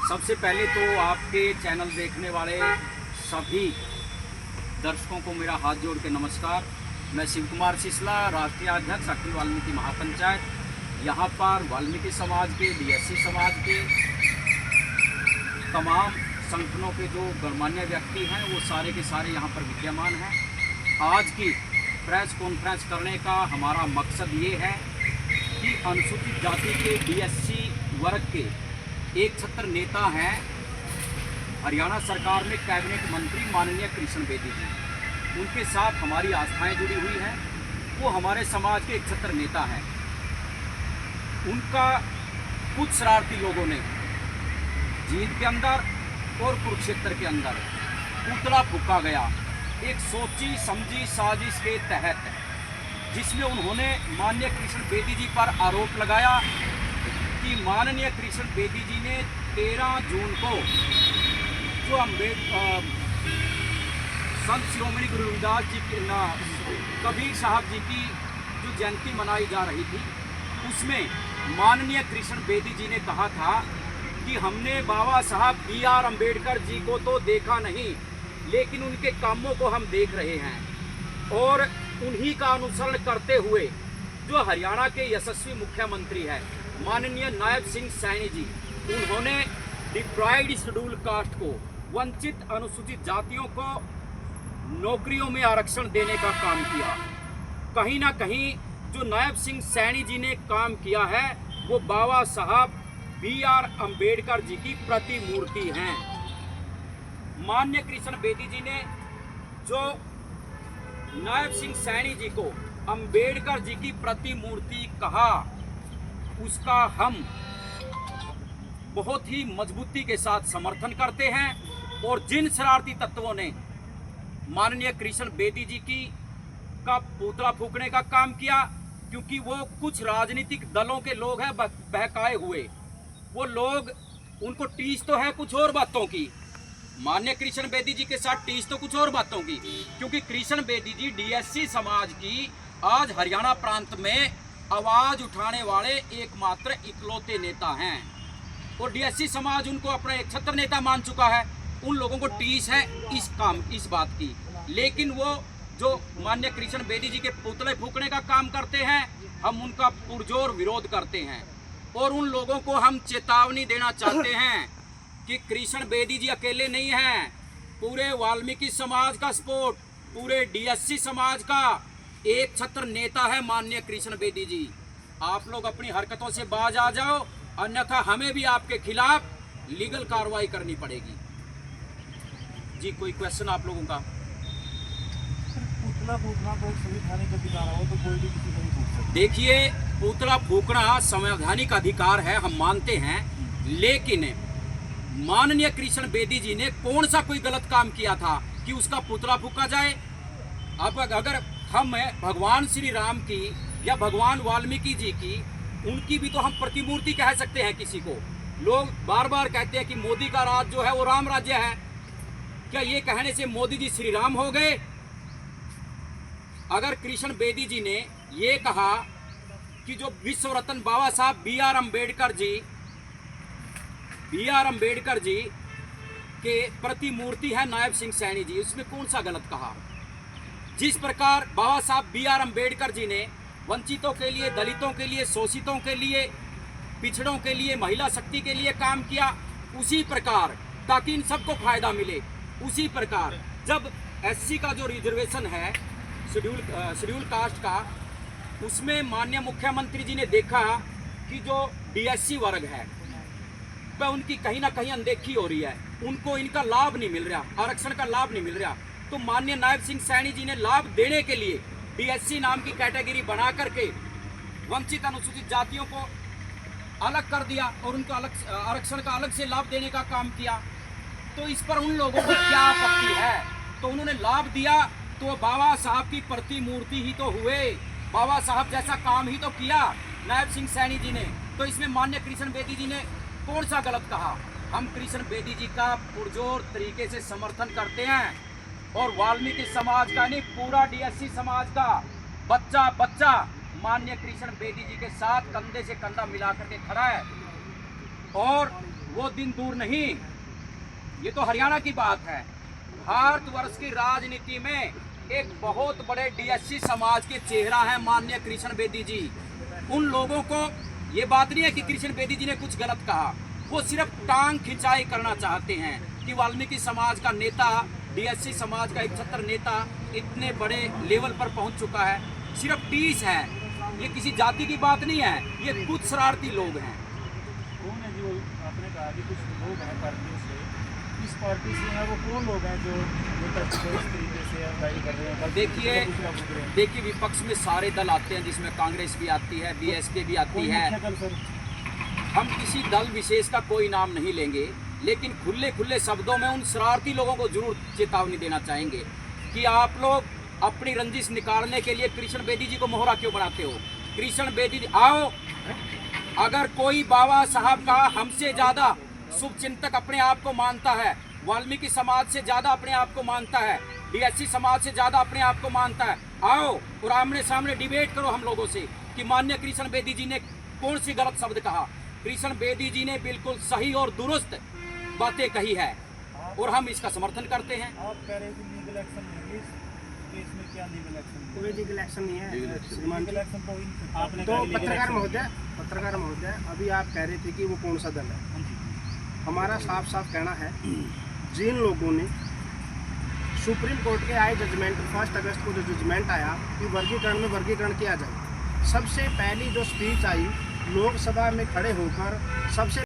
सबसे पहले तो आपके चैनल देखने वाले सभी दर्शकों को मेरा हाथ जोड़ के नमस्कार। मैं शिव कुमार सिसला, राष्ट्रीय अध्यक्ष अखिल वाल्मीकि महापंचायत। यहाँ पर वाल्मीकि समाज के, डीएससी समाज के तमाम संगठनों के जो गणमान्य व्यक्ति हैं वो सारे के सारे यहाँ पर विद्यमान हैं। आज की प्रेस कॉन्फ्रेंस करने का हमारा मकसद ये है कि अनुसूचित जाति के डीएससी वर्ग के एक छत्र नेता हैं हरियाणा सरकार में कैबिनेट मंत्री माननीय कृष्ण बेदी जी, उनके साथ हमारी आस्थाएं जुड़ी हुई हैं। वो हमारे समाज के एक छत्र नेता हैं। उनका कुछ शरारती लोगों ने जींद के अंदर और कुरुक्षेत्र के अंदर पुतला फूंका गया एक सोची समझी साजिश के तहत, जिसमें उन्होंने माननीय कृष्ण बेदी जी पर आरोप लगाया कि माननीय कृष्ण बेदी जी ने 13 जून को जो संत शिरोमणि गुरु रविदास जी के कबीर साहब जी की जो जयंती मनाई जा रही थी, उसमें माननीय कृष्ण बेदी जी ने कहा था कि हमने बाबा साहब B.R. अम्बेडकर जी को तो देखा नहीं, लेकिन उनके कामों को हम देख रहे हैं। और उन्हीं का अनुसरण करते हुए जो हरियाणा के यशस्वी मुख्यमंत्री है माननीय नायब सिंह सैनी जी, उन्होंने डिप्राइव्ड शेड्यूल कास्ट को, वंचित अनुसूचित जातियों को नौकरियों में आरक्षण देने का काम किया। कहीं ना कहीं जो नायब सिंह सैनी जी ने काम किया है वो बाबा साहब B.R. अम्बेडकर जी की प्रतिमूर्ति हैं। माननीय कृष्ण बेदी जी ने जो नायब सिंह सैनी जी को अम्बेडकर जी की प्रतिमूर्ति कहा, उसका हम बहुत ही मजबूती के साथ समर्थन करते हैं। और जिन शरारती तत्वों ने माननीय कृष्ण बेदी जी की का पुतला फूंकने का काम किया, क्योंकि वो कुछ राजनीतिक दलों के लोग हैं बहकाए हुए, वो लोग, उनको टीस तो है कुछ और बातों की, माननीय कृष्ण बेदी जी के साथ टीस तो कुछ और बातों की, क्योंकि कृष्ण बेदी जी डीएससी समाज की आज हरियाणा प्रांत में आवाज उठाने वाले एकमात्र इकलौते नेता हैं। और डीएससी समाज उनको अपना एक छत्र नेता मान चुका है। उन लोगों को टीस है इस बात की, लेकिन वो जो माननीय कृष्ण बेदी जी के पुतले फूंकने का काम करते हैं, हम उनका पुरजोर विरोध करते हैं। और उन लोगों को हम चेतावनी देना चाहते हैं कि कृष्ण बेदी जी अकेले नहीं हैं, पूरे वाल्मीकि समाज का सपोर्ट, पूरे डीएससी समाज का एक छत्र नेता है माननीय कृष्ण बेदी जी। आप लोग अपनी हरकतों से बाज आ जाओ, अन्यथा हमें भी आपके खिलाफ लीगल कार्रवाई करनी पड़ेगी। जी, कोई क्वेश्चन आप लोगों का? पुतला फूंकना तो संवैधानिक अधिकार हो, तो कोई भी किसी को नहीं फूंक सकता। देखिए, पुतला फूंकना संवैधानिक अधिकार है, हम मानते हैं, लेकिन माननीय कृष्ण बेदी जी ने कौन सा कोई गलत काम किया था कि उसका पुतला फूंका जाए? अब अगर हम भगवान श्री राम की या भगवान वाल्मीकि जी की, उनकी भी तो हम प्रतिमूर्ति कह सकते हैं किसी को। लोग बार बार कहते हैं कि मोदी का राज जो है वो राम राज्य है। क्या ये कहने से मोदी जी श्री राम हो गए? अगर कृष्ण बेदी जी ने ये कहा कि जो विश्व रत्न बाबा साहब B.R. अम्बेडकर जी के प्रतिमूर्ति है नायब सिंह सैनी जी, उसमें कौन सा गलत कहा? जिस प्रकार बाबा साहब B.R. अम्बेडकर जी ने वंचितों के लिए, दलितों के लिए, शोषितों के लिए, पिछड़ों के लिए, महिला शक्ति के लिए काम किया, उसी प्रकार ताकि इन सबको फायदा मिले, उसी प्रकार जब एससी का जो रिजर्वेशन है शेड्यूल कास्ट का, उसमें माननीय मुख्यमंत्री जी ने देखा कि जो डीएससी वर्ग है वह उनकी कहीं ना कहीं अनदेखी हो रही है, उनको इनका लाभ नहीं मिल रहा, आरक्षण का लाभ नहीं मिल रहा, तो माननीय नायब सिंह सैनी जी ने लाभ देने के लिए डीएससी नाम की कैटेगरी बना करके वंचित अनुसूचित जातियों को अलग कर दिया और उनको अलग आरक्षण का अलग से लाभ देने का काम किया। तो इस पर उन लोगों को क्या आपत्ति है? तो उन्होंने लाभ दिया तो बाबा साहब की प्रतिमूर्ति ही तो हुए, बाबा साहब जैसा काम ही तो किया नायब सिंह सैनी जी ने। तो इसमें माननीय कृष्ण बेदी जी ने कौन सा गलत कहा? हम कृष्ण बेदी जी का पुरजोर तरीके से समर्थन करते हैं और वाल्मीकि समाज का नहीं, पूरा डीएससी समाज का बच्चा बच्चा माननीय कृष्ण बेदी जी के साथ कंधे से कंधा मिला करके खड़ा है। और वो दिन दूर नहीं, ये तो हरियाणा की बात है, भारतवर्ष की राजनीति में एक बहुत बड़े डीएससी समाज के चेहरा है माननीय कृष्ण बेदी जी। उन लोगों को ये बात नहीं है कि कृष्ण बेदी जी ने कुछ गलत कहा, वो सिर्फ टांग खिंचाई करना चाहते हैं कि वाल्मीकि समाज का नेता, डीएससी समाज का 71 नेता इतने बड़े लेवल पर पहुंच चुका है, सिर्फ टीस है। ये किसी जाति की बात नहीं है, ये कुछ शरारती लोग हैं। कौन है जी वो? आपने कहा कि कुछ लोग हैं पार्टियों से, किस पार्टी से हैं वो? कौन लोग हैं जो इस तरीके से गाइड कर रहे हैं? देखिए विपक्ष में सारे दल आते हैं, जिसमें कांग्रेस भी आती है, बीएसपी भी आती है। हम किसी दल विशेष का कोई नाम नहीं लेंगे, लेकिन खुले खुले शब्दों में उन शरारती लोगों को जरूर चेतावनी देना चाहेंगे कि आप लोग अपनी रंजिश निकालने के लिए कृष्ण बेदी जी को मोहरा क्यों बनाते हो। कृष्ण बेदी जी आओ, अगर कोई बाबा साहब का हमसे ज़्यादा शुभचिंतक अपने आप को मानता है, वाल्मीकि समाज से ज़्यादा अपने आप को मानता है, डीएससी समाज से ज़्यादा अपने आप को मानता है, आओ और आमने सामने डिबेट करो हम लोगों से कि माननीय कृष्ण बेदी जी ने कौन सी गलत शब्द कहा। कृष्ण बेदी जी ने बिल्कुल सही और दुरुस्त बातें कही है और हम इसका समर्थन करते हैं। आप कह रहे थे लीगल एक्शन लेंगे, इस केस में क्या लीगल एक्शन? कोई लीगल एक्शन नहीं है श्रीमान जी। लीगल एक्शन तो आपने तो कहा legal पत्रकार महोदय अभी आप कह रहे थे कि वो कौन सा दल है। action। हाँ जी। हमारा साफ साफ कहना है, जिन लोगों ने सुप्रीम कोर्ट के आए जजमेंट 1 अगस्त को जो जजमेंट आया कि वर्गीकरण में वर्गीकरण किया जाए, सबसे पहली जो स्पीच आई लोकसभा में खड़े होकर सबसे